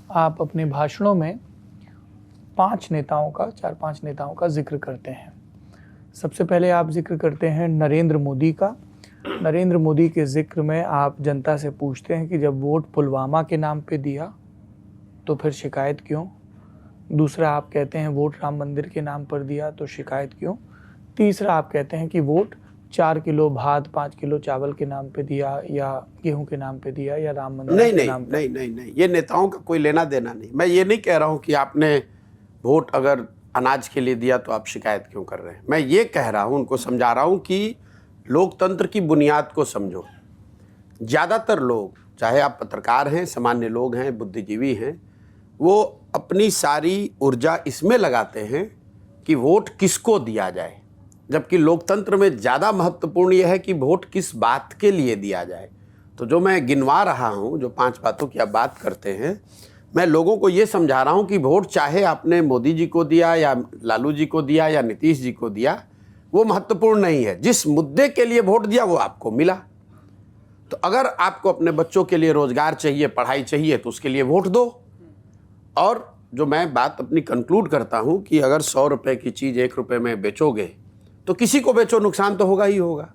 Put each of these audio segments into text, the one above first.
आप अपने भाषणों में 4-5 नेताओं का जिक्र करते हैं। सबसे पहले आप जिक्र करते हैं नरेंद्र मोदी का। नरेंद्र मोदी के जिक्र में आप जनता से पूछते हैं कि जब वोट पुलवामा के नाम पे दिया तो फिर शिकायत क्यों। दूसरा, आप कहते हैं वोट राम मंदिर के नाम पर दिया तो शिकायत क्यों। तीसरा, आप कहते हैं कि वोट 4 किलो भात 5 किलो चावल के नाम पे दिया या गेहूं के नाम पे दिया या राम मंदिर के नाम पे। नहीं, ये नेताओं का कोई लेना देना नहीं। मैं ये नहीं कह रहा हूं कि आपने वोट अगर अनाज के लिए दिया तो आप शिकायत क्यों कर रहे हैं। मैं ये कह रहा हूं, उनको समझा रहा हूं कि लोकतंत्र की बुनियाद को समझो। ज़्यादातर लोग, चाहे आप पत्रकार हैं, सामान्य लोग हैं, बुद्धिजीवी हैं, वो अपनी सारी ऊर्जा इसमें लगाते हैं कि वोट किसको दिया जाए, जबकि लोकतंत्र में ज़्यादा महत्वपूर्ण यह है कि वोट किस बात के लिए दिया जाए। तो जो मैं गिनवा रहा हूँ, जो 5 बातों की आप बात करते हैं, मैं लोगों को ये समझा रहा हूँ कि वोट चाहे आपने मोदी जी को दिया या लालू जी को दिया या नीतीश जी को दिया, वो महत्वपूर्ण नहीं है। जिस मुद्दे के लिए वोट दिया वो आपको मिला। तो अगर आपको अपने बच्चों के लिए रोजगार चाहिए, पढ़ाई चाहिए, तो उसके लिए वोट दो। और जो मैं बात अपनी कंक्लूड करता हूं कि अगर 100 रुपए की चीज़ 1 रुपए में बेचोगे तो किसी को बेचो, नुकसान तो होगा ही होगा।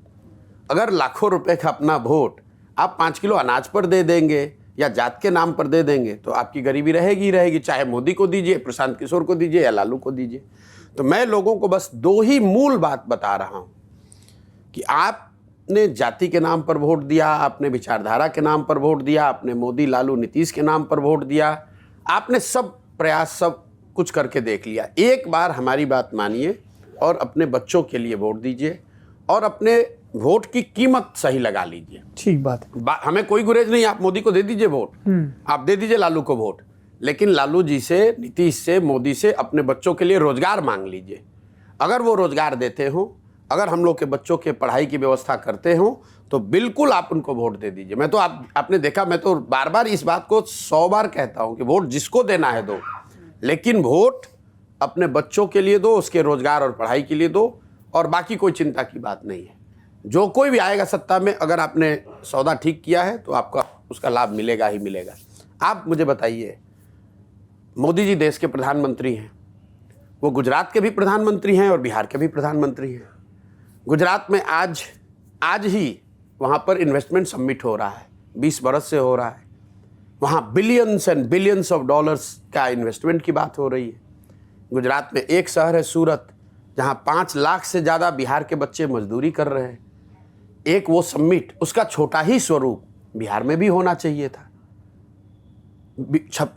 अगर लाखों रुपए का अपना वोट आप 5 किलो अनाज पर दे देंगे या जात के नाम पर दे देंगे तो आपकी गरीबी रहेगी ही रहेगी, चाहे मोदी को दीजिए, प्रशांत किशोर को दीजिए या लालू को दीजिए। तो मैं लोगों को बस 2 ही मूल बात बता रहा हूं कि आपने जाति के नाम पर वोट दिया, आपने विचारधारा के नाम पर वोट दिया, आपने मोदी लालू नीतीश के नाम पर वोट दिया, आपने सब प्रयास सब कुछ करके देख लिया। एक बार हमारी बात मानिए और अपने बच्चों के लिए वोट दीजिए और अपने वोट की कीमत सही लगा लीजिए। ठीक बात है। हमें कोई गुरेज नहीं, आप मोदी को दे दीजिए वोट, आप दे दीजिए लालू को वोट, लेकिन लालू जी से, नीतीश से, मोदी से अपने बच्चों के लिए रोजगार मांग लीजिए। अगर वो रोजगार देते हो, अगर हम लोग के बच्चों के पढ़ाई की व्यवस्था करते हो, तो बिल्कुल आप उनको वोट दे दीजिए। मैं तो आपने देखा, मैं तो बार बार इस बात को 100 बार कहता हूं कि वोट जिसको देना है दो, लेकिन वोट अपने बच्चों के लिए दो, उसके रोजगार और पढ़ाई के लिए दो, और बाकी कोई चिंता की बात नहीं है। जो कोई भी आएगा सत्ता में, अगर आपने सौदा ठीक किया है तो आपका उसका लाभ मिलेगा ही मिलेगा। आप मुझे बताइए, मोदी जी देश के प्रधानमंत्री हैं, वो गुजरात के भी प्रधानमंत्री हैं और बिहार के भी प्रधानमंत्री हैं। गुजरात में आज ही वहाँ पर इन्वेस्टमेंट समिट हो रहा है, 20 बरस से हो रहा है। वहाँ billions and billions of dollars का इन्वेस्टमेंट की बात हो रही है। गुजरात में एक शहर है सूरत, जहाँ 5 लाख से ज़्यादा बिहार के बच्चे मजदूरी कर रहे हैं। एक वो समिट, उसका छोटा ही स्वरूप बिहार में भी होना चाहिए था।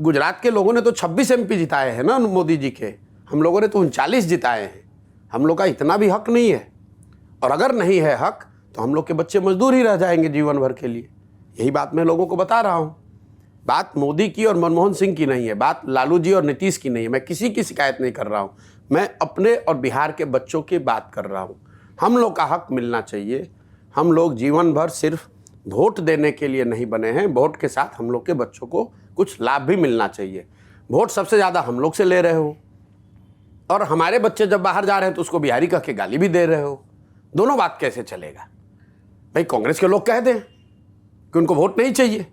गुजरात के लोगों ने तो 26 MP जिताए हैं ना मोदी जी के, हम लोगों ने तो 39 जिताए हैं। हम लोग का इतना भी हक नहीं है, और अगर नहीं है हक तो हम लोग के बच्चे मजदूर ही रह जाएंगे जीवन भर के लिए। यही बात मैं लोगों को बता रहा हूँ। बात मोदी की और मनमोहन सिंह की नहीं है, बात लालू जी और नीतीश की नहीं है। मैं किसी की शिकायत नहीं कर रहा हूँ, मैं अपने और बिहार के बच्चों की बात कर रहा हूँ। हम लोग का हक मिलना चाहिए। हम लोग जीवन भर सिर्फ वोट देने के लिए नहीं बने हैं, वोट के साथ हम लोग के बच्चों को कुछ लाभ भी मिलना चाहिए। वोट सबसे ज़्यादा हम लोग से ले रहे हो, और हमारे बच्चे जब बाहर जा रहे हैं तो उसको बिहारी कह के गाली भी दे रहे हो। दोनों बात कैसे चलेगा भाई? कांग्रेस के लोग कह दें कि उनको वोट नहीं चाहिए।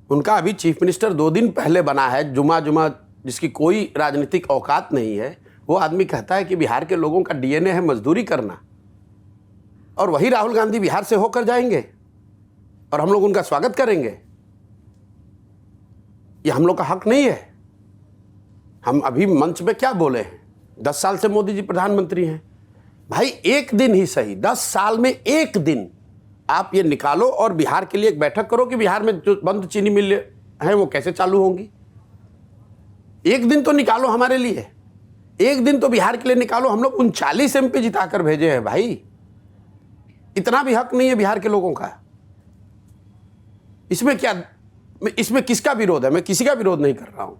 उनका अभी चीफ मिनिस्टर 2 दिन पहले बना है, जुमा जिसकी कोई राजनीतिक औकात नहीं है, वो आदमी कहता है कि बिहार के लोगों का DNA है मजदूरी करना, और वही राहुल गांधी बिहार से होकर जाएंगे और हम लोग उनका स्वागत करेंगे। ये हम लोग का हक नहीं है। हम अभी मंच पे क्या बोले हैं, 10 साल से मोदी जी प्रधानमंत्री हैं। भाई एक दिन ही सही, 10 साल में एक दिन आप ये निकालो और बिहार के लिए एक बैठक करो कि बिहार में जो बंद चीनी मिल हैं वो कैसे चालू होंगी। एक दिन तो निकालो हमारे लिए, एक दिन तो बिहार के लिए निकालो। हम लोग 39 MP जिताकर भेजे हैं भाई, इतना भी हक नहीं है बिहार के लोगों का। इसमें क्या, इसमें किसका विरोध है? मैं किसी का विरोध नहीं कर रहा हूं।